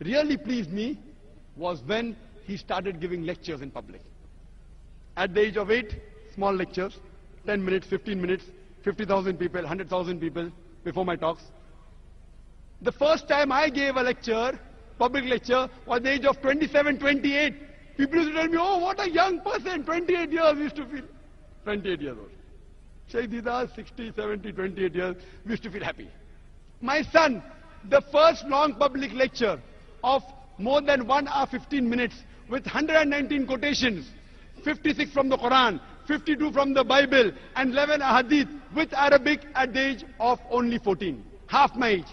really pleased me was when he started giving lectures in public. At the age of 8, small lectures, 10 minutes, 15 minutes, 50,000 people, 100,000 people before my talks. The first time I gave a lecture, public lecture, was at the age of 27, 28. People used to tell me, oh, what a young person, 28 years we used to feel. 28 years old. Shaykh Deedat, 60, 70, 28 years, we used to feel happy. My son, the first long public lecture of more than 1 hour 15 minutes with 119 quotations, 56 from the Quran, 52 from the Bible, and 11 hadith with Arabic at the age of only 14. Half my age.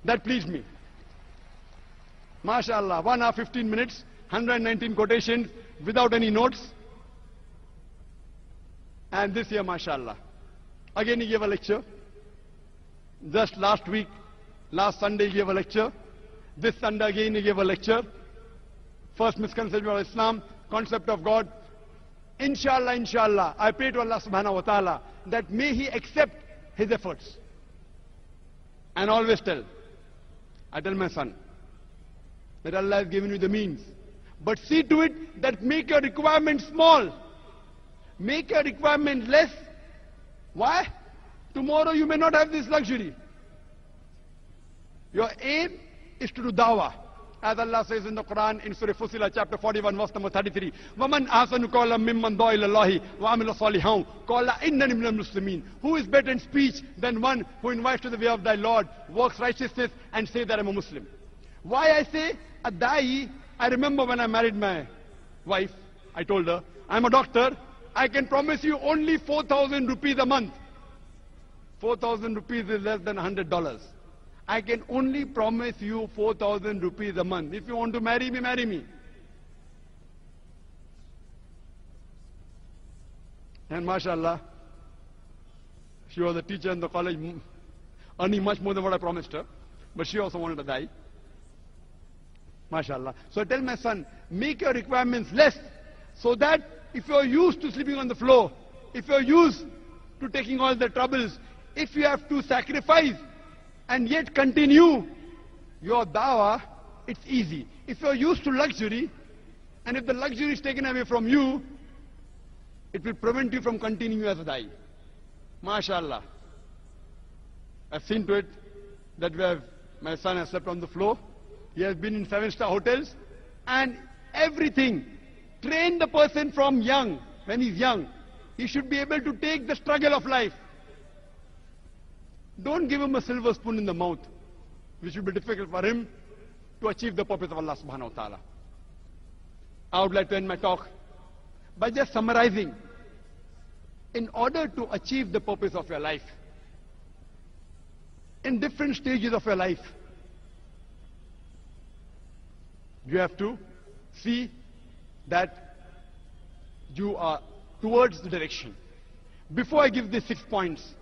That pleased me. MashaAllah, 1 hour 15 minutes, 119 quotations without any notes. And this year, MashaAllah, again he gave a lecture. Just last week, last Sunday he gave a lecture. This Sunday again he gave a lecture. First misconception of Islam, concept of God. Inshallah, inshallah, I pray to Allah subhanahu wa ta'ala that may he accept his efforts. And always I tell my son, that Allah has given you the means. But see to it that make your requirement small. Make your requirement less. Why? Tomorrow you may not have this luxury. Your aim is to do dawah. As Allah says in the Quran, in Surah Fussilat, chapter 41, verse number 33, وَمَنْ أَحْسَنُ قَوْلًا مِمَّنْ دَعَا إِلَى اللَّهِ وَعَمِلَ صَالِحًا قَالَ إِنَّنِي مِنَ الْمُسْلِمِينَ. Who is better in speech than one who invites to the way of thy Lord, works righteousness, and say that I'm a Muslim? Why I say a da'i? I remember when I married my wife, I told her, I'm a doctor, I can promise you only 4,000 rupees a month. 4,000 rupees is less than $100. I can only promise you 4,000 rupees a month. If you want to marry me, marry me. And mashallah, she was a teacher in the college, earning much more than what I promised her. But she also wanted to die. Mashallah. So I tell my son, make your requirements less, so that if you are used to sleeping on the floor, if you are used to taking all the troubles, if you have to sacrifice and yet continue your dawah, it's easy. If you are used to luxury, and if the luxury is taken away from you, it will prevent you from continuing as a da'i. MashaAllah. I've seen to it that my son has slept on the floor. He has been in 7-star hotels and everything. Train the person from young, when he's young. He should be able to take the struggle of life. Don't give him a silver spoon in the mouth, which will be difficult for him to achieve the purpose of Allah subhanahu wa ta'ala. I would like to end my talk by just summarizing. In order to achieve the purpose of your life, in different stages of your life, you have to see that you are towards the direction. Before I give these 6 points,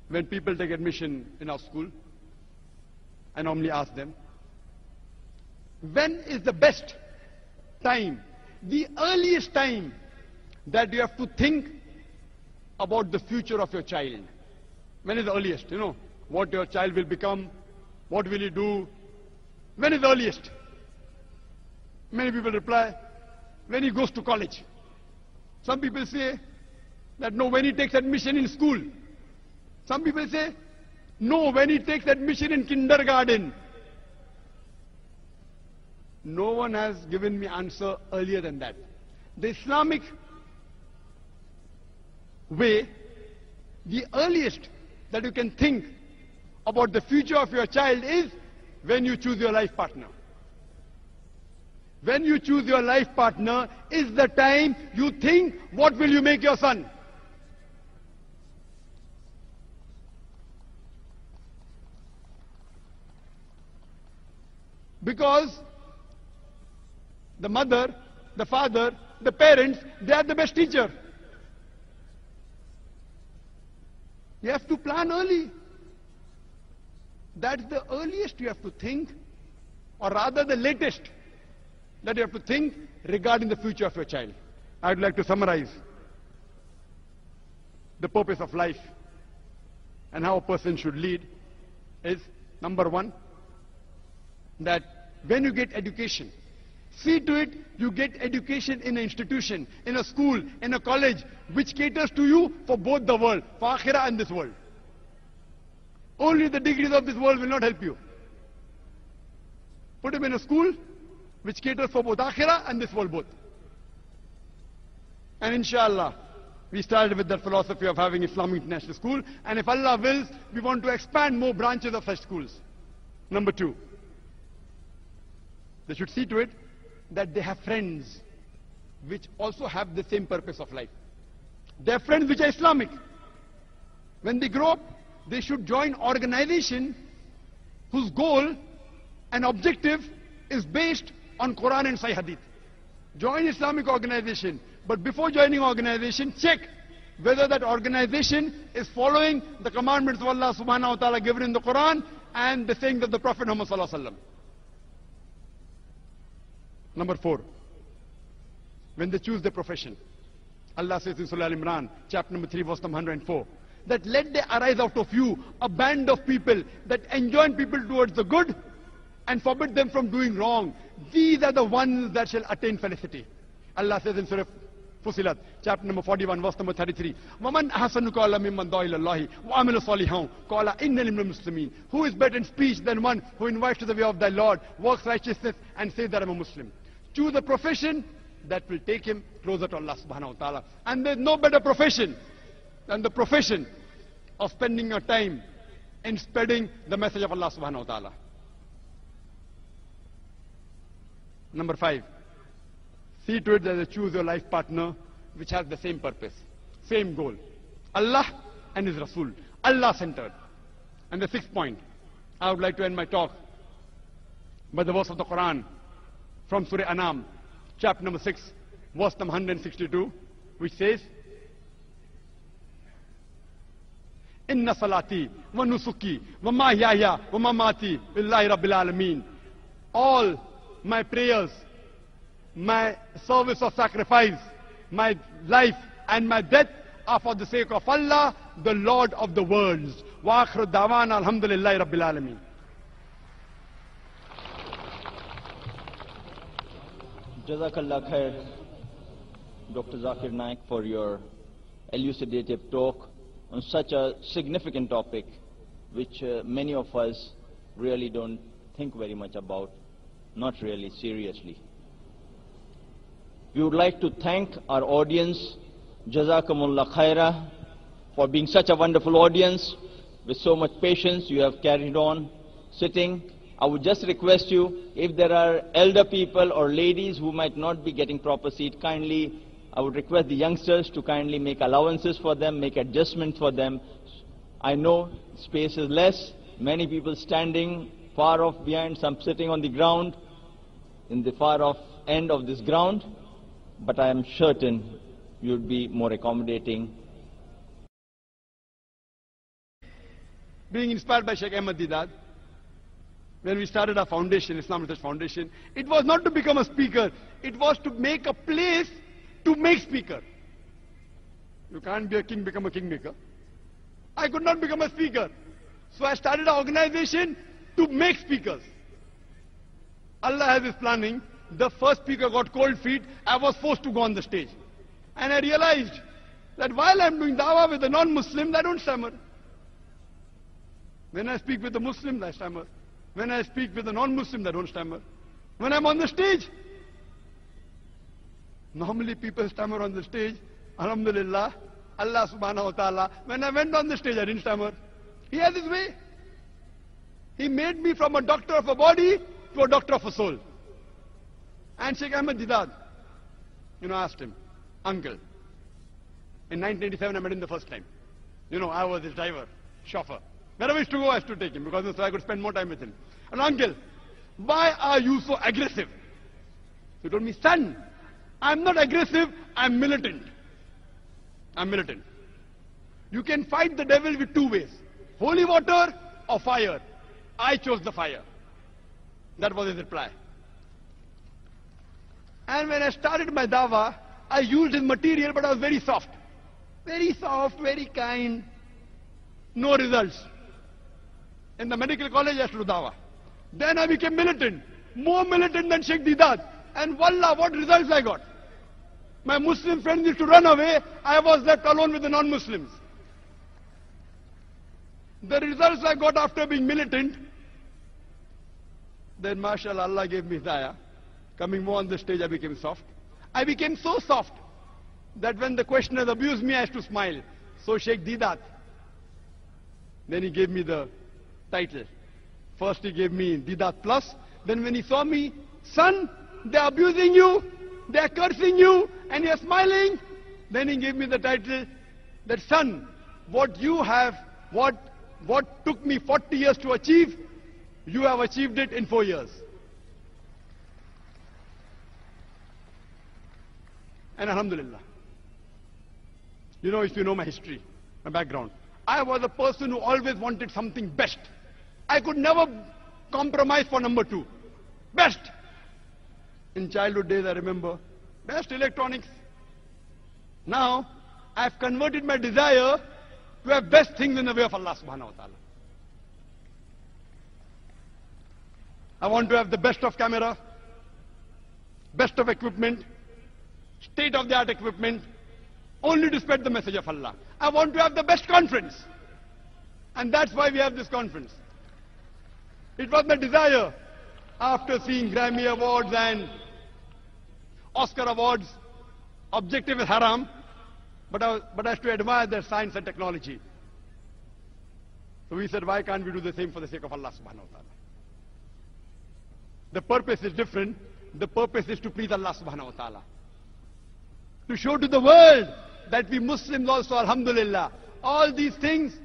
when people take admission in our school, I normally ask them, when is the best time, the earliest time that you have to think about the future of your child? When is the earliest? You know, what your child will become, what will he do? When is the earliest? Many people reply, when he goes to college. Some people say that no, when he takes admission in school. Some people say, no, when he takes admission in kindergarten. No one has given me answer earlier than that. The Islamic way, the earliest that you can think about the future of your child is when you choose your life partner. When you choose your life partner is the time you think, what will you make your son? Because the mother, the father, the parents, they are the best teacher. You have to plan early. That's the earliest you have to think, or rather the latest that you have to think regarding the future of your child. I would like to summarize the purpose of life and how a person should lead is, number one, that when you get education, see to it you get education in an institution, in a school, in a college, which caters to you for both the world, for akhirah and this world. Only the degrees of this world will not help you. Put him in a school which caters for both akhirah and this world both. And inshallah, we started with that philosophy of having Islamic International School, and if Allah wills, we want to expand more branches of such schools. Number 2, they should see to it that they have friends which also have the same purpose of life. They have friends which are Islamic. When they grow up, they should join organization whose goal and objective is based on Quran and Sahih Hadith. Join Islamic organization, but before joining organization, check whether that organization is following the commandments of Allah subhanahu wa ta'ala given in the Quran and the sayings of the Prophet Muhammad sallallahu alaihi wasallam. Number 4, when they choose their profession, Allah says in Surah Al-Imran, chapter number 3, verse number 104, that let there arise out of you a band of people that enjoin people towards the good and forbid them from doing wrong. These are the ones that shall attain felicity. Allah says in Surah Fusilat, chapter number 41, verse number 33, وَمَنْ أَحْسَنُ قَوْلًا مِمَّنْ دَعَا إِلَى اللَّهِ وَعَمِلَ صَالِحًا قَالَ إِنَّنِي مِنَ الْمُسْلِمِينَ. Who is better in speech than one who invites to the way of thy Lord, works righteousness, and says that I'm a Muslim? Choose a profession that will take him closer to Allah subhanahu wa ta'ala. And there's no better profession than the profession of spending your time in spreading the message of Allah subhanahu wa ta'ala. Number 5, see to it that you choose your life partner which has the same purpose, same goal. Allah and His Rasul, Allah centered. And the 6th point, I would like to end my talk by the verse of the Quran from Surah Anam, chapter number 6, verse number 162, which says, Inna salati wa nusuki wa mahyaya wa mamati lillahi rabbil alameen. All my prayers, my service of sacrifice, my life and my death are for the sake of Allah, the Lord of the worlds. Wa akhiru da'wana alhamdulillahi rabbil alameen. Jazakallah khair, Dr. Zakir Naik, for your elucidative talk on such a significant topic which many of us really don't think very much about, not really seriously. We would like to thank our audience, Jazakumullah khaira, for being such a wonderful audience. With so much patience you have carried on sitting. I would just request you, if there are elder people or ladies who might not be getting proper seat, kindly, I would request the youngsters to kindly make allowances for them, make adjustments for them. I know space is less, many people standing far off behind, some sitting on the ground, in the far off end of this ground, but I am certain you would be more accommodating. Being inspired by Sheikh Ahmad Deedat, when we started our foundation, Islam Research Foundation, it was not to become a speaker, it was to make a place to make speaker. You can't be a king, become a kingmaker. I could not become a speaker. So I started an organization to make speakers. Allah has His planning. The first speaker got cold feet. I was forced to go on the stage. And I realized that while I'm doing dawah with the non-Muslims, I don't stammer. When I speak with the Muslims, I stammer. When I speak with the non-Muslims, I don't stammer. When I'm on the stage, normally people stammer on the stage. Alhamdulillah, Allah subhanahu wa ta'ala. When I went on the stage, I didn't stammer. He has His way. He made me from a doctor of a body to a doctor of a soul. And Sheikh Ahmad Deedat, asked him, uncle, in 1987 I met him the first time. I was his driver, chauffeur. Wherever he used to go, I used to take him because so I could spend more time with him. And uncle, why are you so aggressive? So he told me, son, I'm not aggressive, I'm militant. I'm militant. You can fight the devil with 2 ways, holy water or fire. I chose the fire. That was his reply. And when I started my dawah, I used his material, but I was very soft. Very soft, very kind. No results. In the medical college, I used to do dawah. Then I became militant, more militant than Sheikh Deedat. And wallah, what results I got. My Muslim friends used to run away, I was left alone with the non-Muslims. The results I got after being militant, then mashallah, Allah gave me hidayah. Coming more on the stage, I became soft. I became so soft that when the questioners abused me, I used to smile. So Sheikh Deedat, then he gave me the title. First he gave me Deedat Plus. Then when he saw me, son, they're abusing you, they're cursing you, and you're smiling. Then he gave me the title that, son, what you have, what took me 40 years to achieve, you have achieved it in 4 years. And alhamdulillah. You know, if you know my history, my background, I was a person who always wanted something best. I could never compromise for number 2. Best. In childhood days, I remember, best electronics. Now, I've converted my desire to have best things in the way of Allah subhanahu wa ta'ala. I want to have the best of camera, best of equipment, state-of-the-art equipment, only to spread the message of Allah. I want to have the best conference. And that's why we have this conference. It was my desire, after seeing Grammy Awards and Oscar Awards, objective is haram, but I have to admire their science and technology. So we said, why can't we do the same for the sake of Allah subhanahu wa ta'ala? The purpose is different. The purpose is to please Allah subhanahu wa ta'ala. To show to the world that we Muslims also, alhamdulillah, all these things,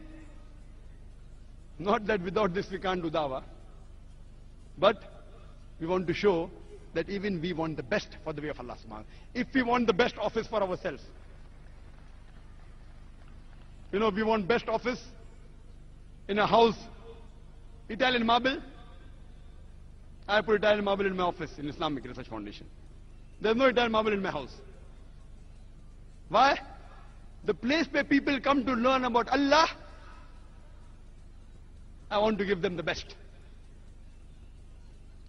not that without this we can't do dawah, but we want to show that even we want the best for the way of Allah subhanahu wa ta'ala. If we want the best office for ourselves, you know, we want best office in a house, Italian marble. I put Italian marble in my office in Islamic Research Foundation. There's no Italian marble in my house. Why? The place where people come to learn about Allah, I want to give them the best.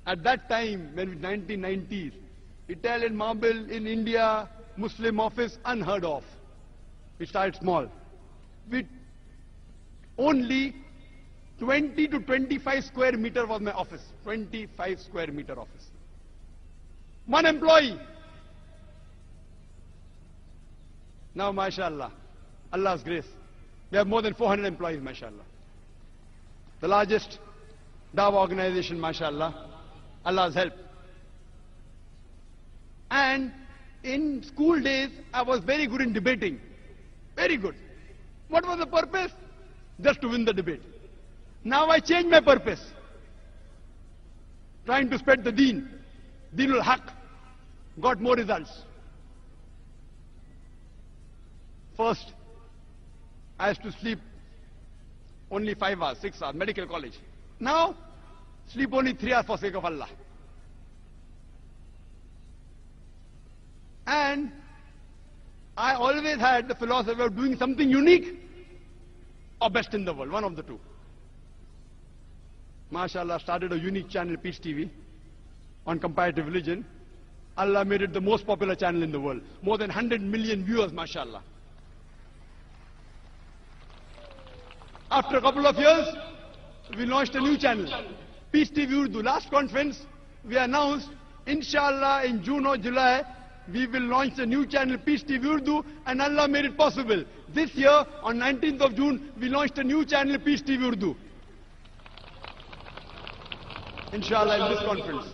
At that time, when in 1990s, Italian marble in India, Muslim office, unheard of. We started small. With only 20 to 25 square meter was my office. 25 square meter office. One employee. Now, mashallah, Allah's grace, we have more than 400 employees, mashallah. The largest dawah organization, mashallah, Allah's help. And in school days, I was very good in debating. Very good. What was the purpose? Just to win the debate. Now I changed my purpose. Trying to spread the deen. Deenul Haq. Got more results. First, I used to sleep only 5 hours, 6 hours, medical college. Now, sleep only 3 hours for sake of Allah. And I always had the philosophy of doing something unique or best in the world, one of the two. MashaAllah, started a unique channel, Peace TV, on comparative religion. Allah made it the most popular channel in the world. More than 100 million viewers, MashaAllah. After a couple of years, we launched a new channel, Peace TV Urdu. Last conference, we announced, inshallah, in June or July, we will launch a new channel, Peace TV Urdu, and Allah made it possible. This year, on 19th of June, we launched a new channel, Peace TV Urdu. Inshallah, in this conference.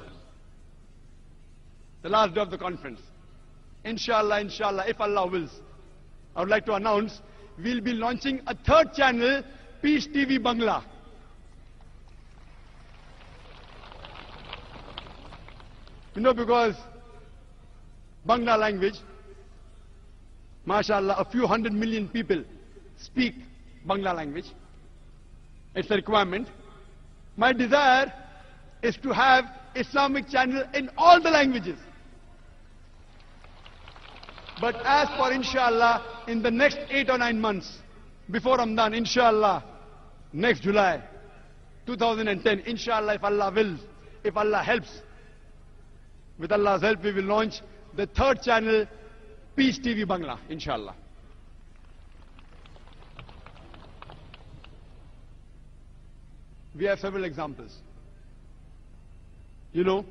The last day of the conference. Inshallah, inshallah, if Allah wills, I would like to announce, we'll be launching a third channel, Peace TV Bangla. You know, because Bangla language, mashallah, a few 100 million people speak Bangla language. It's a requirement. My desire is to have Islamic channel in all the languages. But as for inshallah, in the next 8 or 9 months, before Ramadan, inshallah, next July 2010, inshallah, if Allah wills, if Allah helps, with Allah's help, we will launch the third channel, Peace TV Bangla, inshallah. We have several examples. You know,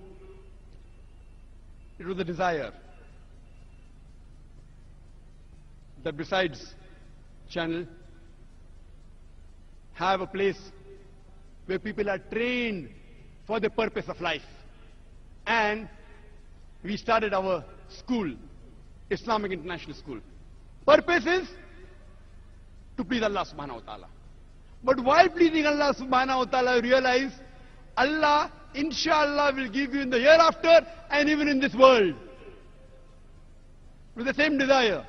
it was a desire that besides channel, have a place where people are trained for the purpose of life. And we started our school, Islamic International School. Purpose is to please Allah subhanahu wa ta'ala. But while pleasing Allah subhanahu wa ta'ala, realize Allah, inshallah, will give you in the hereafter and even in this world. With the same desire,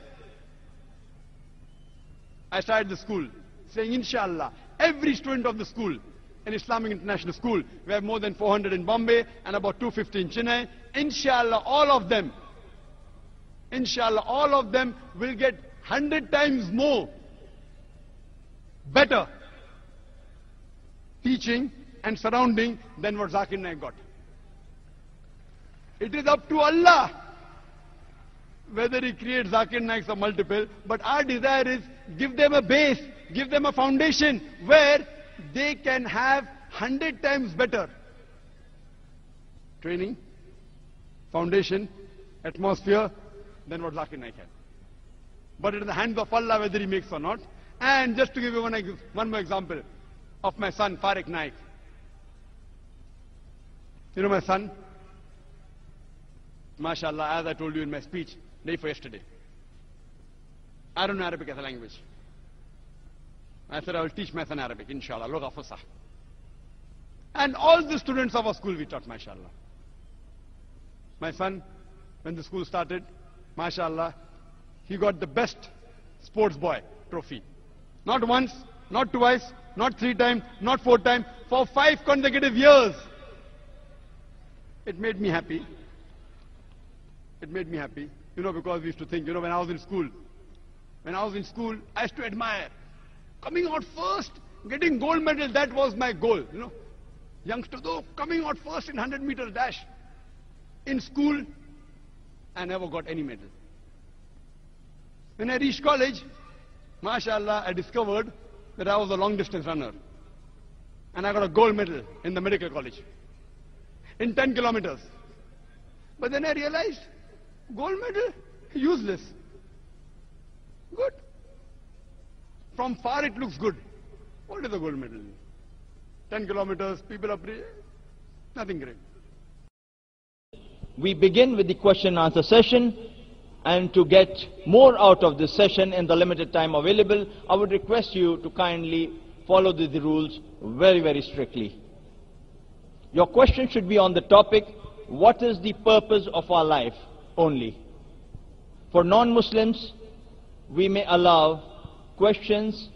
I started the school saying, inshallah, every student of the school, an Islamic International School, we have more than 400 in Bombay and about 250 in Chennai, inshallah, all of them will get 100 times more better teaching and surrounding than what Zakir Naik got. It is up to Allah whether He creates Zakir Naiks or multiple, but our desire is give them a base, give them a foundation where they can have 100 times better training, foundation, atmosphere than what Zakir Naik had. But it is in the hands of Allah whether He makes or not. And just to give you one more example of my son, Farik Naik. You know my son? MashaAllah, as I told you in my speech, day for yesterday. I don't know Arabic as a language. I said I will teach my son Arabic, inshallah, Lugha Fusah. And all the students of our school we taught, MashaAllah. My son, when the school started, MashaAllah, he got the best sports boy trophy. Not once, not twice, not 3 times, not 4 times, for 5 consecutive years. It made me happy. It made me happy. You know, because we used to think, you know, when I was in school, I used to admire. Coming out first, getting gold medal, that was my goal, you know. Youngster, though, coming out first in 100 meters dash. In school, I never got any medal. When I reached college, MashaAllah, I discovered that I was a long distance runner. And I got a gold medal in the medical college. In 10 kilometers. But then I realized, gold medal, useless. Good. From far it looks good. What is a gold medal? 10 kilometers, people are nothing great. We begin with the question and answer session, and to get more out of this session in the limited time available, I would request you to kindly follow the rules very, very strictly. Your question should be on the topic, what is the purpose of our life only. For non-Muslims, we may allow questions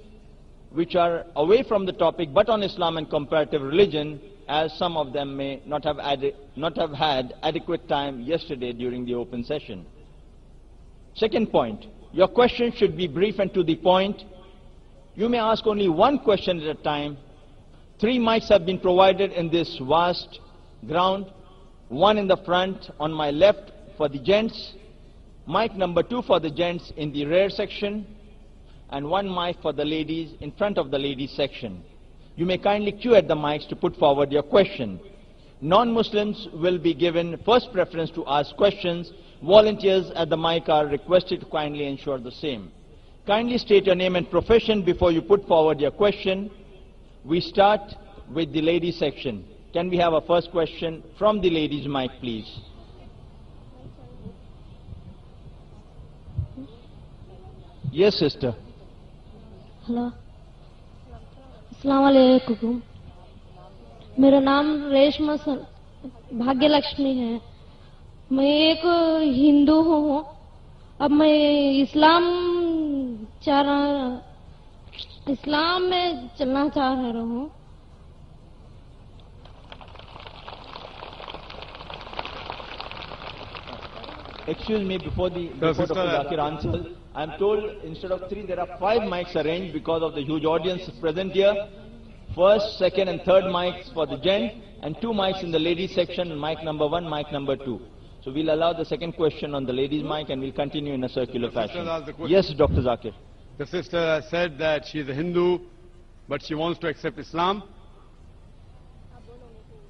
which are away from the topic but on Islam and comparative religion, as some of them may not have had adequate time yesterday during the open session. Second point, your question should be brief and to the point. You may ask only one question at a time. 3 mics have been provided in this vast ground. 1 in the front on my left for the gents, mic number 2 for the gents in the rear section, and 1 mic for the ladies in front of the ladies section. You may kindly queue at the mics to put forward your question. Non-Muslims will be given first preference to ask questions. Volunteers at the mic are requested to kindly ensure the same. Kindly state your name and profession before you put forward your question. We start with the ladies section. Can we have a first question from the ladies mic, please? Yes, sister. Hello, अस्सलाम वालेकुम। मेरा नाम रेशमा भाग्य लक्ष्मी है। मैं एक हिंदू हूँ। अब मैं इस्लाम में चलना चाह रहा हूँ। Excuse me, before Dr. Zakir answers, I am told instead of 3 there are 5 mics arranged because of the huge audience present here. First, second and third mics for the gent, and 2 mics in the ladies section, mic number 1, mic number 2. So we'll allow the second question on the ladies mic and we'll continue in a circular fashion. Yes, Dr. Zakir. The sister has said that she is a Hindu, but she wants to accept Islam.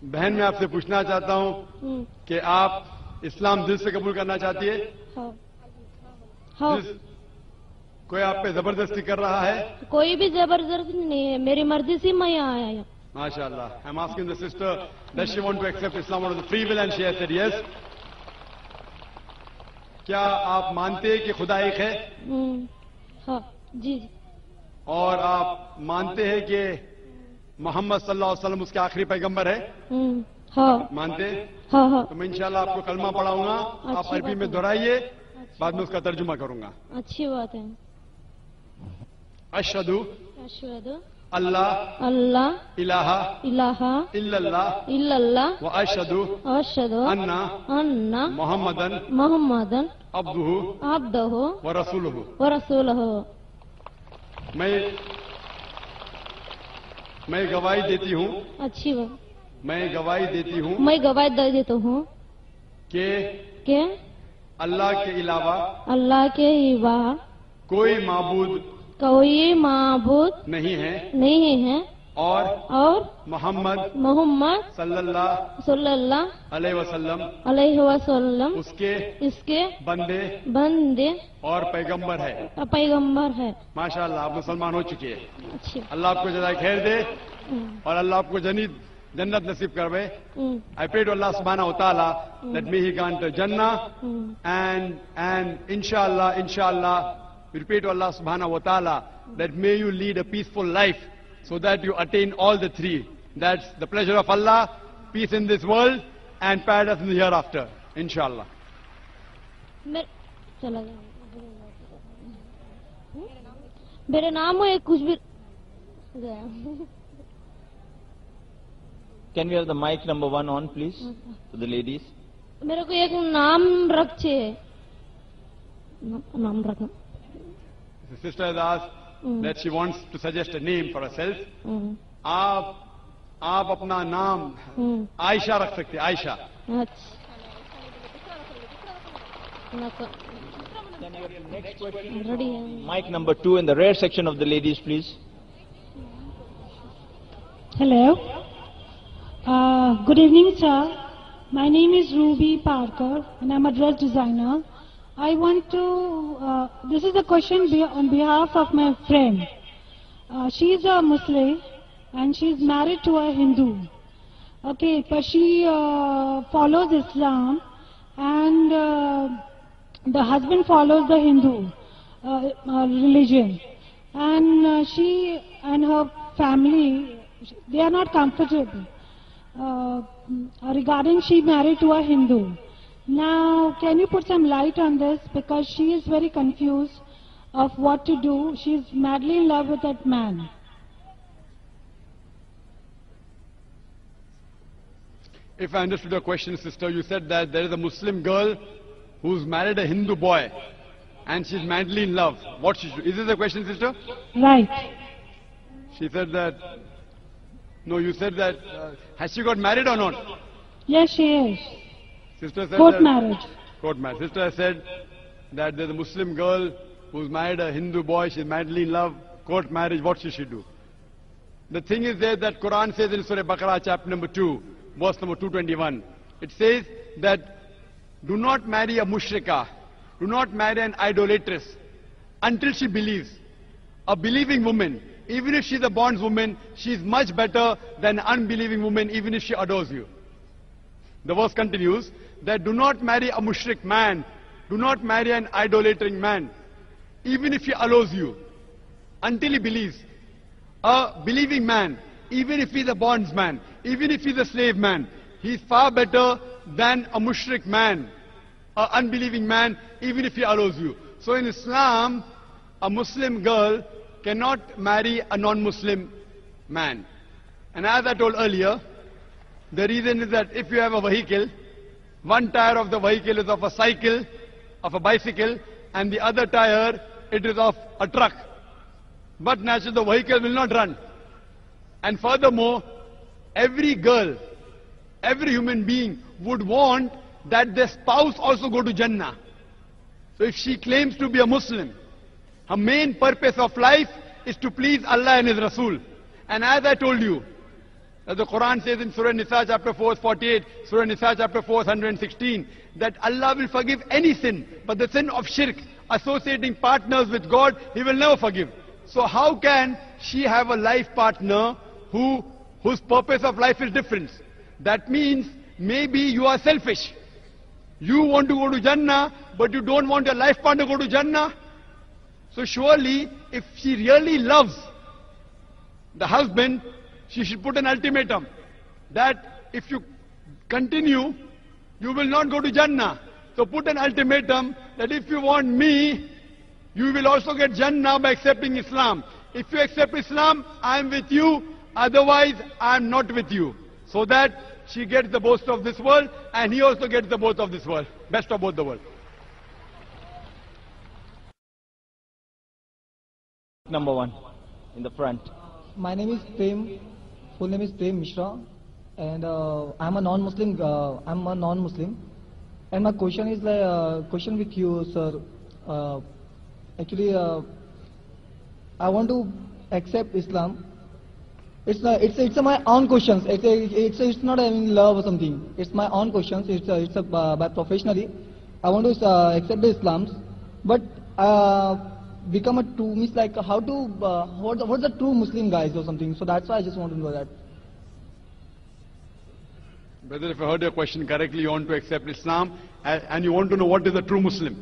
बहन मैं आपसे पूछना चाहता हूँ कि आप इस्लाम दिल से कबूल करना चाहती है? हाँ। कोई आप पे जबरदस्ती कर रहा है? कोई भी जबरदस्ती नहीं है, मेरी मर्जी से मैं यहाँ आया हूँ. MashaAllah. I'm asking the sister, does she want to accept Islam out of the free will, and she has said yes. क्या आप मानते हैं कि खुदा एक है? हाँ जी. और आप मानते हैं कि मोहम्मद सल्लल्लाहु अलैहि वसल्लम उसके आखिरी पैगंबर है? हाँ. मानते हैं? हाँ हाँ. तो मैं इंशाल्लाह आपको कलमा पढ़ाऊंगा, आप अरबी में दोहराइए, बाद में उसका तर्जुमा करूंगा. अच्छी बात है. अशहदु अशहदु अल्लाह अल्लाह इलाहा इलाहा इल्लल्लाह इल्लल्लाह व अशहदु अशहदु अन्ना मोहम्मदन अब्दुहु अब्दुहु व रसूलुहु. व रसूलुहु. मैं गवाही देती हूँ. अच्छी बात. मैं गवाही देती हूँ. मैं गवाही दे देता हूँ कि अल्लाह के अलावा कोई माबूद नहीं है और मोहम्मद सल्लल्लाहु अलैहि वसल्लम उसके बंदे और पैगंबर है. माशाअल्लाह, आप मुसलमान हो चुके हैं. अल्लाह आपको जज़ाए खैर दे और अल्लाह आपको जन्नत नसीब करवे. I pray to Allah subhanahu wa ta'ala that may he grant Jannah and inshallah we pray to Allah subhanahu wa ta'ala that may you lead a peaceful life so that you attain all the three. That's the pleasure of Allah, peace in this world and paradise in the hereafter. Inshallah. मेरा नाम है कुछ भी. Can we have the mic number 1 on, please, to the ladies? मेरे को एक नाम रखे. नाम रखना. The sister has asked that she wants to suggest a name for herself. आप अपना नाम आयशा रख सकते हैं. Ayesha. Can you have the next question? Mic number 2 in the rear section of the ladies, please. Hello. Good evening, sir. My name is Ruby Parker and I'm a dress designer. I want to, this is a question on behalf of my friend. She is a Muslim and she is married to a Hindu. Okay, but she follows Islam and the husband follows the Hindu religion. And she and her family, they are not comfortable. Regarding she married to a Hindu. Now, can you put some light on this, because she is very confused of what to do. She is madly in love with that man. If I understood your question, sister, you said that there is a Muslim girl who's married a Hindu boy and she's madly in love. What she should? Is this the question, sister? Right. She said that. No, you said that. Has she got married or not? Yes, she is. Sister said court marriage. Court marriage. Sister said that there's a Muslim girl who's married a Hindu boy. She's madly in love. Court marriage. What she should do? The thing is there that Quran says in Surah Baqarah, chapter number 2, verse number 221. It says that do not marry a mushrika, do not marry an idolatress until she believes. A believing woman, even if she's a bondswoman, she's much better than an unbelieving woman, even if she adores you. The verse continues that do not marry a mushrik man, do not marry an idolating man, even if he allows you, until he believes. A believing man, even if he's a bondsman, even if he's a slave man, he's far better than a mushrik man, an unbelieving man, even if he allows you. So in Islam, a Muslim girl cannot marry a non-Muslim man. And as I told earlier, the reason is that if you have a vehicle, one tire of the vehicle is of a cycle, of a bicycle, and the other tire, it is of a truck. But naturally the vehicle will not run. And furthermore, every girl, every human being would want that their spouse also go to Jannah. So if she claims to be a Muslim, her main purpose of life is to please Allah and His Rasul. And as I told you, as the Quran says in Surah Nisa chapter 4, 48, Surah Nisa chapter 4, 116, that Allah will forgive any sin, but the sin of shirk, associating partners with God, He will never forgive. So how can she have a life partner whose purpose of life is different? That means maybe you are selfish. You want to go to Jannah, but you don't want your life partner to go to Jannah. So surely, if she really loves the husband, she should put an ultimatum that if you continue, you will not go to Jannah. So put an ultimatum that if you want me, you will also get Jannah by accepting Islam. If you accept Islam, I am with you. Otherwise, I am not with you. So that she gets the boast of this world and he also gets the boast of this world. Best of both the world. Number one, in the front. My name is Prem. Full name is Prem Mishra, and I'm a non-Muslim. And my question is question with you, sir. Actually, I want to accept Islam. It's my own questions. It's not in love or something. It's my own questions. By professionally, I want to accept the Islam, but become a true means like how to what's the true Muslim guys or something. So that's why I just want to know that. Brother, if I heard your question correctly, you want to accept Islam and you want to know what is a true Muslim.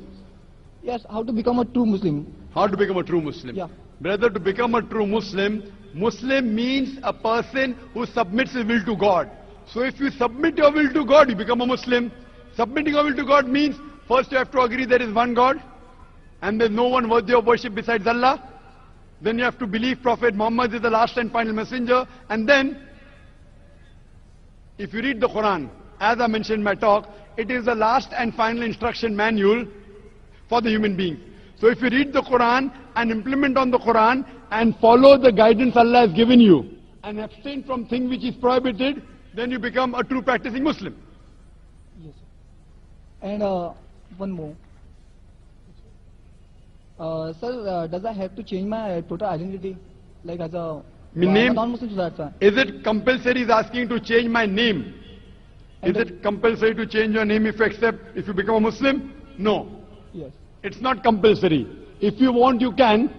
Yes, how to become a true Muslim. How to become a true Muslim. Yeah. Brother, to become a true Muslim, Muslim means a person who submits his will to God. So if you submit your will to God, you become a Muslim. Submitting your will to God means first you have to agree there is one God and there is no one worthy of worship besides Allah. Then you have to believe Prophet Muhammad is the last and final messenger. And then, if you read the Quran, as I mentioned in my talk, it is the last and final instruction manual for the human being. So if you read the Quran and implement on the Quran and follow the guidance Allah has given you and abstain from things which is prohibited, then you become a true practicing Muslim. Yes. And one more. Sir, does I have to change my total identity? Like as a name? non-Muslim, so that's why. Is it compulsory? Is asking to change my name. Is it compulsory to change your name if you become a Muslim? No. Yes. It's not compulsory. If you want, you can.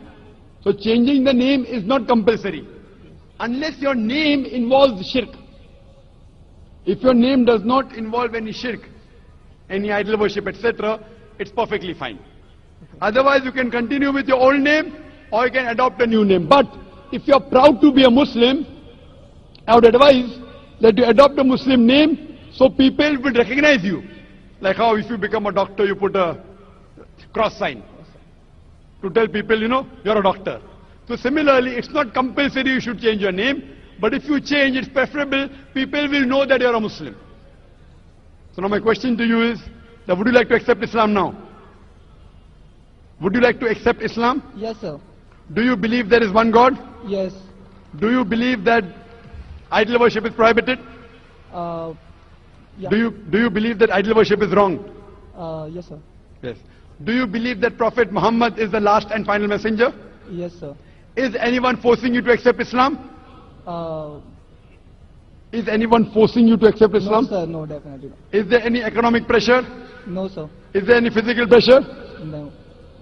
So changing the name is not compulsory. Unless your name involves shirk. If your name does not involve any shirk, any idol worship, etc., it's perfectly fine. Otherwise, you can continue with your old name or you can adopt a new name. But if you are proud to be a Muslim, I would advise that you adopt a Muslim name so people will recognize you. Like how if you become a doctor, you put a cross sign to tell people, you know, you're a doctor. So similarly, it's not compulsory you should change your name, but if you change, it's preferable, people will know that you're a Muslim. So now my question to you is, that would you like to accept Islam now? Would you like to accept Islam? Yes, sir. Do you believe there is one God? Yes. Do you believe that idol worship is prohibited? Yeah. Do you believe that idol worship is wrong? Yes, sir. Yes. Do you believe that Prophet Muhammad is the last and final messenger? Yes, sir. Is anyone forcing you to accept Islam? Is anyone forcing you to accept Islam? No, sir. No, definitely not. Is there any economic pressure? No, sir. Is there any physical pressure? No.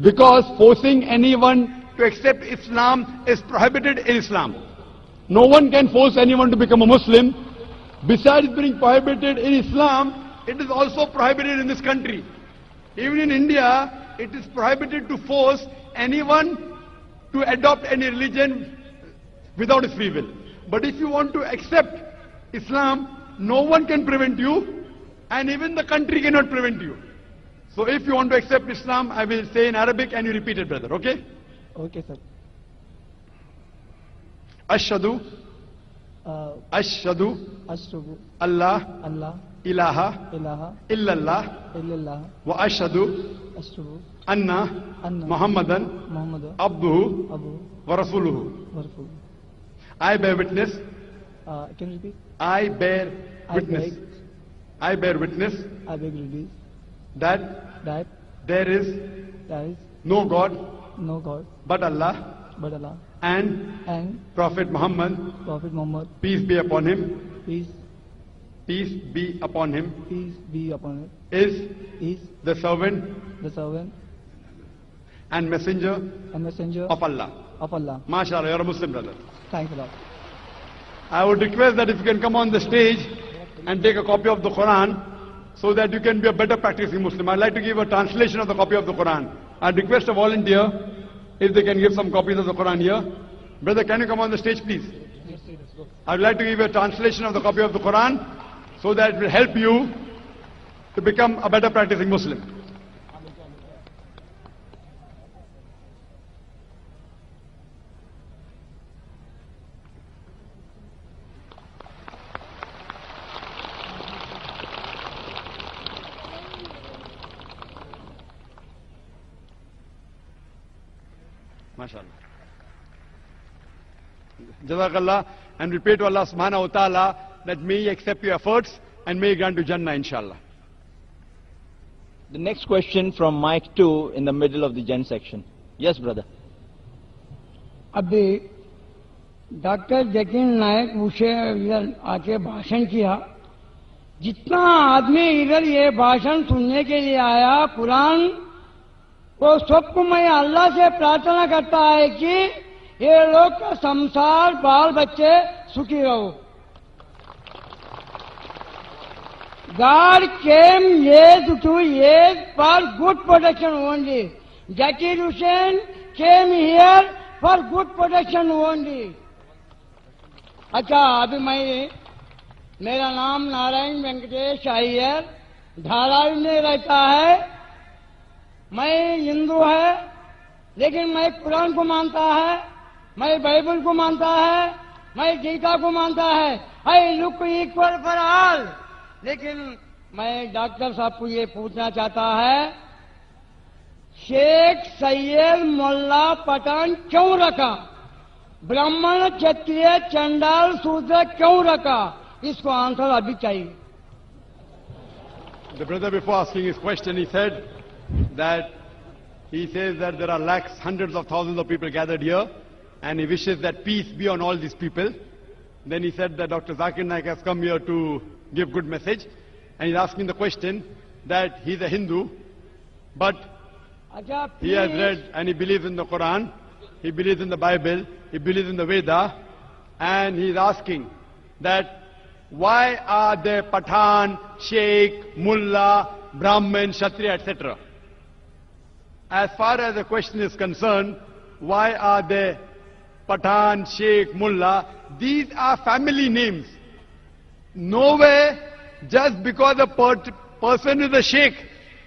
Because forcing anyone to accept Islam is prohibited in Islam. No one can force anyone to become a Muslim. Besides being prohibited in Islam, it is also prohibited in this country. Even in India, it is prohibited to force anyone to adopt any religion without his free will. But if you want to accept Islam, no one can prevent you, and even the country cannot prevent you. So if you want to accept Islam, I will say in Arabic and you repeat it, brother, okay? Okay, sir. Ashhadu, Ashhadu, Ashhadu Allah, Allah ilaha, ilaha illallah, illallah wa ashhadu, Ashhadu anna Anna Muhammadan Muhammad abduhu Abu wa rasuluhu. Warfu. I bear witness. Can you repeat? I bear witness. I bear witness I beg release that that there is there is no God no God but Allah but Allah and and Prophet Muhammad, Prophet Muhammad, peace be upon him, peace be upon him, be upon him, is is the servant the servant and messenger and messenger of Allah. of Allah. MashaAllah, you're a Muslim brother. Thanks a lot. I would request that if you can come on the stage and take a copy of the Quran so that you can be a better practicing Muslim. I'd like to give a translation of the copy of the Quran. I'd request a volunteer if they can give some copies of the Quran here. Brother, can you come on the stage, please? I'd like to give you a translation of the copy of the Quran so that it will help you to become a better practicing Muslim. MashaAllah. Jazakallah, and we pray to Allah subhanahu wa ta'ala that may He accept your efforts and may He grant you Jannah, inshallah. The next question from mic 2 in the middle of the Gen section. Yes, brother. अभी doctor Zakir नायक मुझे इधर आके भाषण किया. जितना आदमी इधर ये भाषण सुनने के लिए आया, कुरान वो सबको मैं अल्लाह से प्रार्थना करता है कि ये लोग का संसार बाल बच्चे सुखी रहो. God came here to here for good protection only. Zakir Hussain came here for good protection only. अच्छा, अभी मेरा नाम नारायण वेंकटेश अय्यर धारावी में रहता है. मैं हिंदू है, लेकिन मैं कुरान को मानता है, मैं बाइबल को मानता है, मैं गीता को मानता है. I look equal for all. लेकिन मैं डॉक्टर साहब को ये पूछना चाहता है, शेख सैयद मोल्ला पठान क्यों रखा? ब्राह्मण क्षत्रिय चंडाल शूद्र क्यों रखा? इसको आंसर अभी चाहिए. The brother, before asking his question, he said that he says that there are lakhs, hundreds of thousands of people gathered here, and he wishes that peace be on all these people. Then he said that Dr. Zakir Naik has come here to give good message, and he's asking the question that he's a Hindu, but he has read and he believes in the Quran, he believes in the Bible, he believes in the Veda, and he's asking that why are there Pathan, Sheikh, Mullah, Brahmin, Kshatriya, etc.? As far as the question is concerned, why are there Pathan, Sheikh, Mullah? These are family names. Nowhere, just because a person is a Sheikh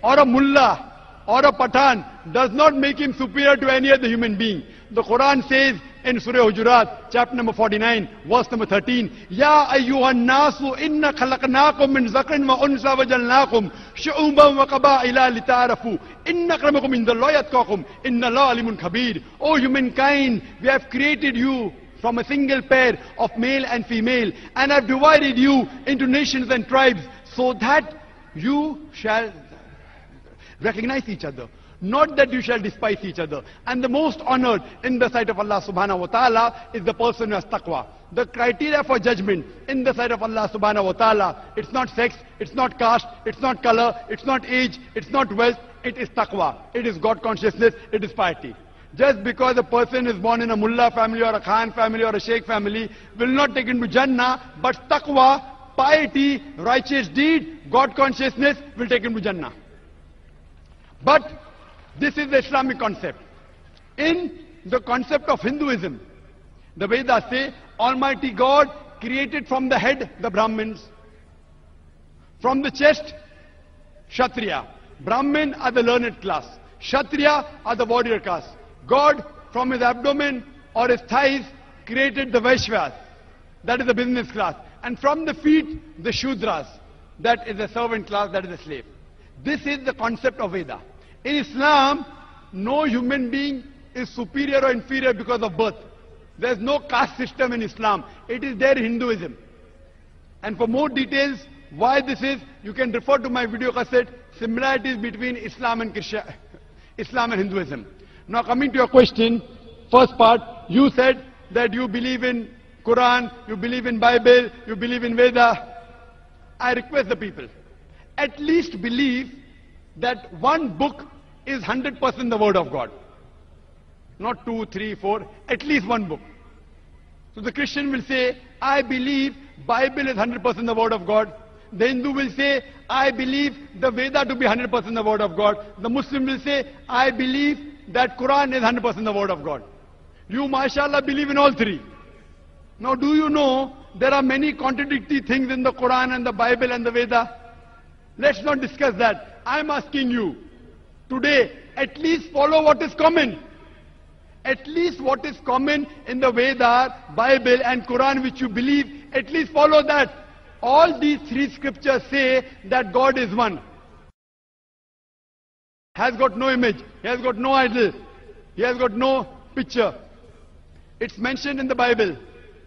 or a Mullah or a Pathan does not make him superior to any other human being. The Quran says in Surah Hujurat, chapter number 49, verse number 13, Ya ayyuhan nasu inna khalaqnakum min zakrin wa unsa wa jalnakum shu'uban wa qaba'ila lita'arafu inna akramakum indallahi atqakum inna Allaha alimun khabir. O humankind, we have created you from a single pair of male and female and have divided you into nations and tribes so that you shall recognize each other, not that you shall despise each other. And the most honored in the sight of Allah subhanahu wa ta'ala is the person who has taqwa. The criteria for judgment in the sight of Allah subhanahu wa ta'ala, it's not sex, it's not caste, it's not color, it's not age, it's not wealth, it is taqwa. It is God consciousness, it is piety. Just because a person is born in a mullah family or a khan family or a sheikh family will not take him to Jannah, but taqwa, piety, righteous deed, God consciousness will take him to Jannah. But this is the Islamic concept. In the concept of Hinduism, the Vedas say Almighty God created from the head the Brahmins, from the chest Kshatriya. Brahmin are the learned class, Kshatriya are the warrior class. God from his abdomen or his thighs created the Vaishyas, that is the business class, and from the feet the Shudras, that is the servant class, that is the slave. This is the concept of Veda. In Islam, no human being is superior or inferior because of birth. There's no caste system in Islam. It is there in Hinduism. And for more details why this is, you can refer to my video cassette, Similarities Between Islam and Hinduism. Now coming to your question, first part, you said that you believe in Quran, you believe in Bible, you believe in Veda. I request the people, at least believe that one book is 100% the word of God. Not 2, 3, 4, at least one book. So the Christian will say, I believe Bible is 100% the word of God. The Hindu will say, I believe the Veda to be 100% the word of God. The Muslim will say, I believe that Quran is 100% the word of God. You, mashallah, believe in all three. Now do you know there are many contradictory things in the Quran and the Bible and the Veda? Let's not discuss that. I'm asking you, today, at least follow what is common. At least what is common in the Veda, Bible and Quran which you believe, at least follow that. All these three scriptures say that God is one. Has got no image, he has got no idol, he has got no picture. It's mentioned in the Bible,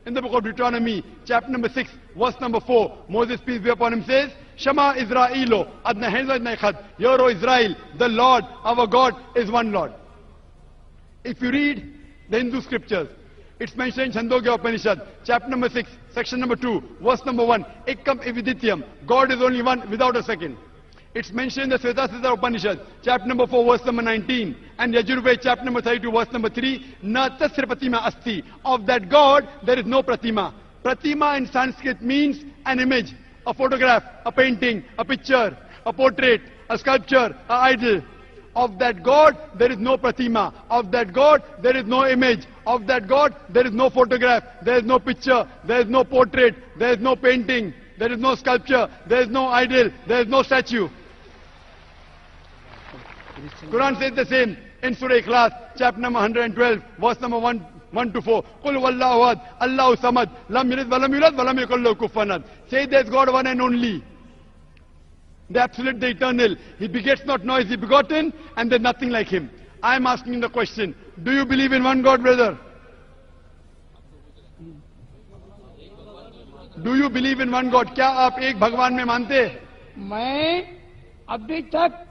in the book of Deuteronomy, chapter number 6, verse number 4. Moses, peace be upon him, says, Shema Israelo, Adna Hezad Nechad, Hear, O Israel, the Lord, our God, is one Lord. If you read the Hindu scriptures, it's mentioned in Chandogya Upanishad, chapter number 6, section number 2, verse number 1, Ekkam Evidityam, God is only one without a second. It's mentioned in the Svetasita Upanishad, chapter number 4, verse number 19, and Yajurveda, chapter number 32, verse number 3, Na tasra pratima asti. Of that God, there is no pratima. Pratima in Sanskrit means an image, a photograph, a painting, a picture, a portrait, a sculpture, an idol. Of that God, there is no pratima. Of that God, there is no image. Of that God, there is no photograph, there is no picture, there is no portrait, there is no painting, there is no sculpture, there is no idol, there is no statue. Quran says the same in Surah Ikhlas, chapter number 112, verse number 1 to 4. Qul wallahu ahad, Allahu samad, lam yalid walam yulad walam yakul lahu kufuwan ahad. Say there is God one and only, the absolute, the eternal. He begets not, nor is he begotten, and there is nothing like him. I am asking the question, do you believe in one God, brother? Do you believe in one God? क्या आप एक भगवान में मानते हैं? मैं अभी तक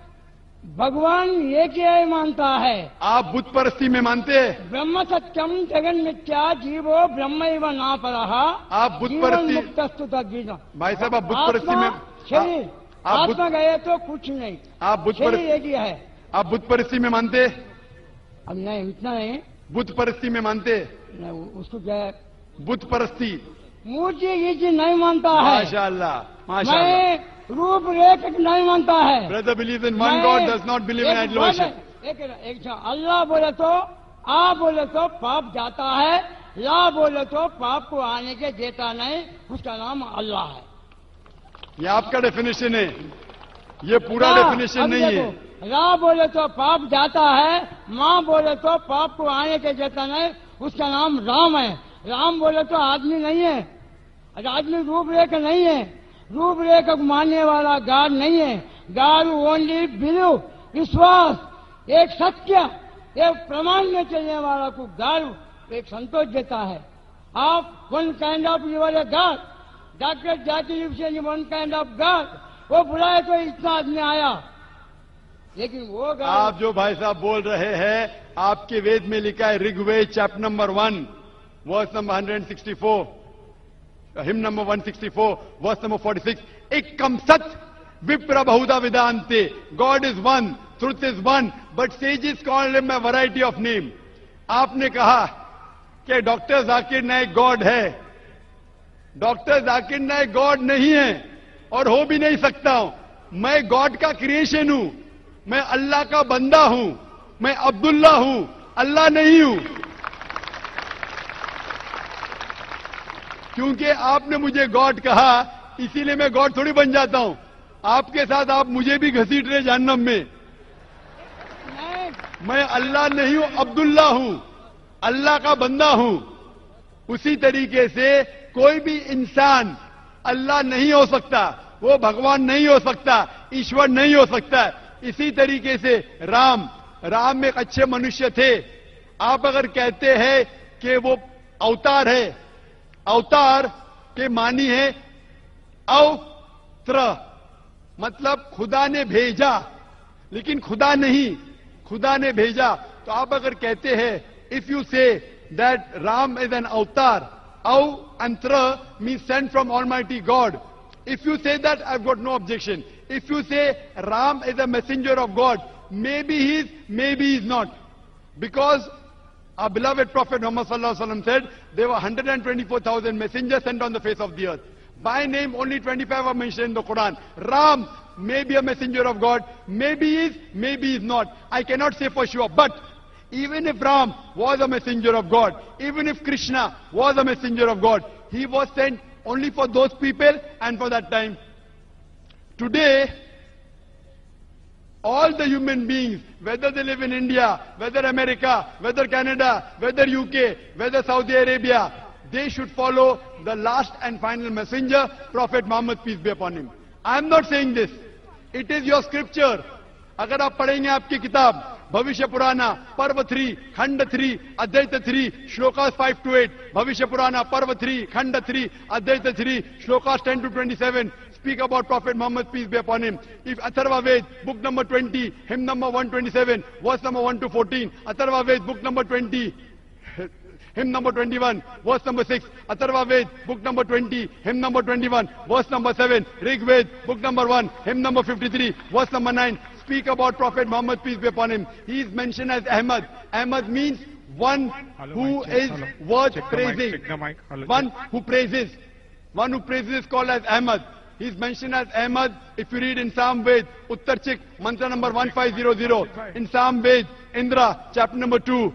भगवान एक ही मानता है। आप बुत परस्ती में मानते हैं? ब्रह्म सत्यम जगन मिथ्या जीवो ब्रह्म एव ना परहा। आप बुत परस्ती, मुक्तस्तु तद्विना। भाई साहब आप बुत परस्ती में, शरीर आत्मा गए तो कुछ नहीं, आप बुत शरीर एक ही है। आप बुत परस्ती में मानते हैं? अब नहीं, इतना नहीं। बुत परस्ती में मानते हैं? नहीं, उसको क्या है? बुत परस्ती, मूर्ति ये चीज नहीं मानता है। माशाअल्लाह, माशाअल्लाह। मैं रूप रेख नहीं मानता है। Brother believes in one God, does not believe in idol worship. एक अल्लाह बोले तो, आ बोले तो पाप जाता है, ला बोले तो पाप को आने के देता नहीं, उसका नाम अल्लाह है। ये आपका डेफिनेशन है, ये पूरा डेफिनेशन नहीं है। रा बोले तो पाप जाता है, माँ बोले तो पाप को आने के देता नहीं, उसका नाम राम है। राम बोले तो आदमी नहीं है, आदमी रूपरेख नहीं है, रूपरेख को मानने वाला गॉड नहीं है। गॉड ओनली बिलीव, विश्वास, एक सत्य, एक प्रमाण में चलने वाला को गॉड एक संतोष देता है। आप one kind of your god, doctor Zakir Hussain one kind of god, वो बुलाए तो इतना आदमी आया, लेकिन वो गॉड। आप जो भाई साहब बोल रहे हैं, आपके वेद में लिखा है, Rigveda chapter number 1 verse number 164, hymn number 164 verse number 46, एकम सत विप्र बहुधा विदांते, God is one, truth is one, but sages call him a variety of name. आपने कहा कि डॉक्टर जाकिर नाइक गॉड है। डॉक्टर जाकिर नाइक गॉड नहीं है और हो भी नहीं सकता हूं। मैं गॉड का क्रिएशन हूं, मैं अल्लाह का बंदा हूं, मैं अब्दुल्ला हूं, अल्लाह नहीं हूं। क्योंकि आपने मुझे गॉड कहा, इसीलिए मैं गॉड थोड़ी बन जाता हूं। आपके साथ आप मुझे भी घसीट रहे जहन्नम में। मैं अल्लाह नहीं हूं, अब्दुल्ला हूं, अल्लाह का बंदा हूं। उसी तरीके से कोई भी इंसान अल्लाह नहीं हो सकता, वो भगवान नहीं हो सकता, ईश्वर नहीं हो सकता। इसी तरीके से राम एक अच्छे मनुष्य थे। आप अगर कहते हैं कि वो अवतार है, अवतार के मानी है अवत्र, मतलब खुदा ने भेजा, लेकिन खुदा नहीं, खुदा ने भेजा। तो आप अगर कहते हैं, if you say that Ram is an avatar, avatar means sent from almighty God, if you say that, I've got no objection. If you say Ram is a messenger of God, maybe he is, maybe he is not. Because our beloved Prophet Muhammad sallallahu alaihi wasallam said there were 124,000 messengers sent on the face of the earth. By name, only 25 are mentioned in the Quran. Ram may be a messenger of God, maybe he is, maybe he is not. I cannot say for sure. But even if Ram was a messenger of God, even if Krishna was a messenger of God, he was sent only for those people and for that time. Today, all the human beings, whether they live in India, whether America, whether Canada, whether UK, whether Saudi Arabia, they should follow the last and final messenger, Prophet Muhammad, peace be upon him. I am not saying this. It is your scripture. अगर आप पढ़ेंगे आपकी किताब भविष्य पुराना पर्व 3 खंड 3 अध्याय 3 श्लोकास 5 to 8, भविष्य पुराना पर्व 3 खंड 3 अध्याय 3 shlokas 10 to 27 speak about Prophet Muhammad, peace be upon him. If Atharva Ved, book number 20, hymn number 127, verse number 1 to 14, Atharva Ved, book number 20, hymn number 21, verse number 6, Atharva Ved, book number 20, hymn number 21, verse number 7, Rig Ved, book number 1, hymn number 53, verse number 9, speak about Prophet Muhammad, peace be upon him. He is mentioned as Ahmad. Ahmad means one who is worth praising. One who praises. One who praises is called as Ahmad. He is mentioned as Ahmad. If you read in Psalm Ved, Uttar Chik, mantra number 1500. In Psalm Ved, Indra, chapter number 2,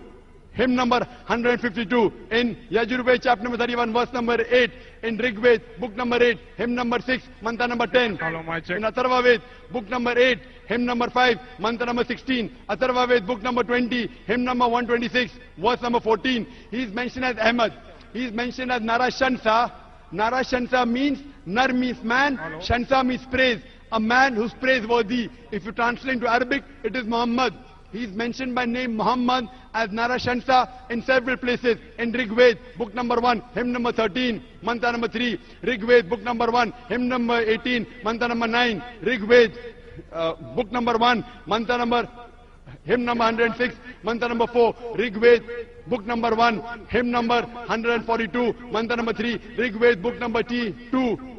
hymn number 152. In Yajurved, chapter number 31, verse number 8. In Rigved, book number 8, hymn number 6, mantra number 10. In Atharva Ved, book number 8, hymn number 5, mantra number 16. Atharva Ved, book number 20, hymn number 126, verse number 14. He is mentioned as Ahmad. He is mentioned as Narashansa. Narashansa means, Nar means man, Shansa means praise. A man who's praiseworthy. If you translate into Arabic, it is Muhammad. He is mentioned by name Muhammad as Narashansa in several places. In Rigved, book number 1, hymn number 13, mantra number 3. Rigved, book number 1, hymn number 18, mantra number 9. Rigved, book number 1, mantra number, hymn number 106, mantra number 4. Rigved, book number 1, hymn number 142, mantra number 3. Rigved, book number 2,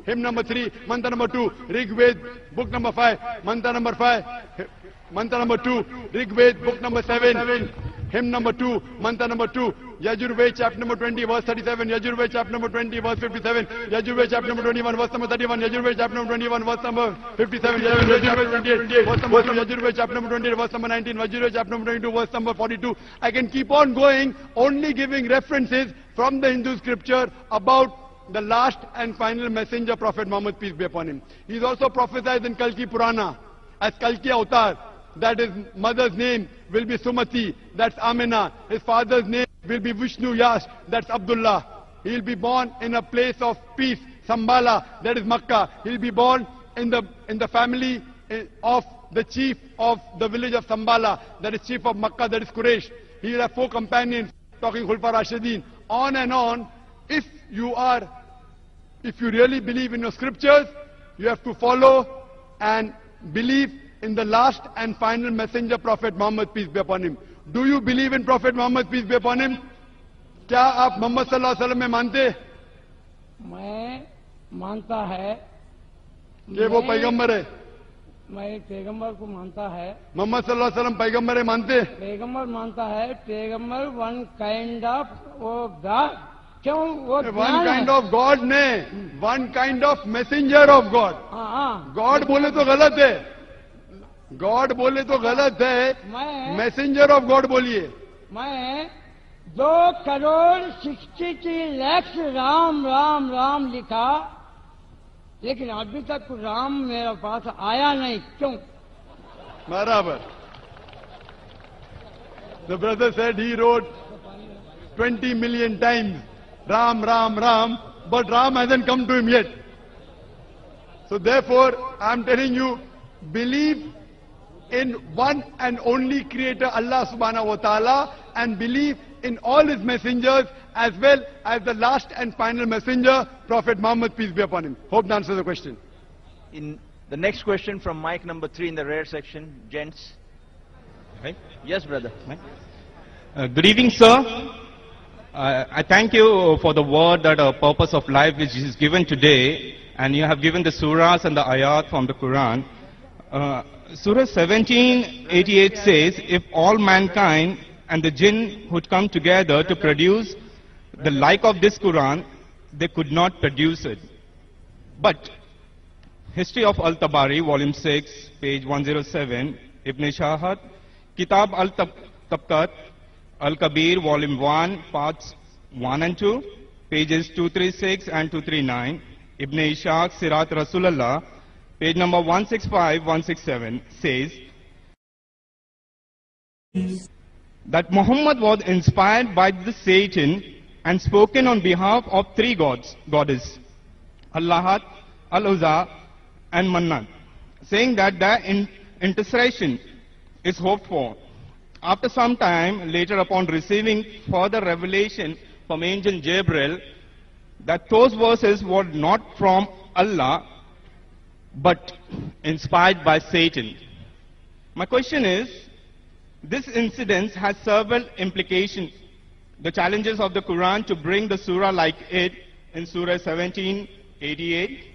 hymn number 3, mantra number 2. Rigved, book number 5, mantra number 5. Mantra number 2, Rigved, book number 7, hymn number 2, mantra number 2, Yajurved, chapter number 20, verse 37, Yajurved, chapter number 20, verse 57, Yajurved, chapter number 21, verse number 31, Yajurved, chapter number 21, verse number 57, Yajurved, 28, verse number 2, Yajurved, chapter number 20, verse number 19, Yajurved, chapter number 22, verse number 42. I can keep on going, only giving references from the Hindu scripture about the last and final messenger, Prophet Muhammad, peace be upon him. He is also prophesied in Kalki Purana as Kalki Avatar. That his mother's name will be Sumati, that's Amina. His father's name will be Vishnu Yash, that's Abdullah. He will be born in a place of peace, Sambala, that is Makkah. He will be born in the family of the chief of the village of Sambala, that is chief of Makkah, that is Quraysh. He will have 4 companions, talking Khulfa Rashidin, on and on. If you really believe in your scriptures, you have to follow and believe in the last and final messenger, Prophet Muhammad, peace be upon him. Do you believe in Prophet Muhammad, peace be upon him? क्या आप मोहम्मद सल्लल्लाहु अलैहि वसल्लम में मानते? मैं मानता है कि वो पैगंबर है। मैं पैगंबर को मानता है। मोहम्मद सल्लल्लाहु अलैहि वसल्लम पैगंबर है, मानते? पैगंबर मानता है। पैगंबर वन काइंड ऑफ वो गॉड, क्यों वो वन काइंड ऑफ गॉड ने, one kind of messenger of God. God बोले तो गलत है, गॉड बोले तो गलत है, मैसेंजर ऑफ गॉड बोलिए। मैं 2,63 लाख राम राम राम लिखा, लेकिन अभी तक राम मेरे पास आया नहीं, क्यों? बराबर। The brother said he wrote 20 million times Ram, Ram, Ram, but Ram hasn't come to him yet. So therefore, I am telling you, believe in one and only creator Allah subhanahu wa ta'ala and believe in all his messengers, as well as the last and final messenger, Prophet Muhammad, peace be upon him. Hope to answer the question. In the next question from mic number 3 in the rear section, gents. Right. Yes, brother. Good evening, sir. I thank you for the word that a purpose of life which is given today, and you have given the surahs and the ayat from the Quran. Surah 1788 says, if all mankind and the jinn would come together to produce the like of this Quran, they could not produce it. But History of Al-Tabari, volume 6, page 107, Ibn Shahat, Kitab Al-Tabqat, Al-Kabir, volume 1, parts 1 and 2, pages 236 and 239, Ibn Ishaq, Sirat Rasulullah, page number 165, 167, says that Muhammad was inspired by the Satan and spoken on behalf of 3 goddesses, Allahat, Al-Uzza, and Manat, saying that their intercession is hoped for. After some time, later upon receiving further revelation from angel Gabriel, that those verses were not from Allah, but inspired by Satan. My question is, this incident has several implications. The challenges of the Quran to bring the surah like it in Surah 1788,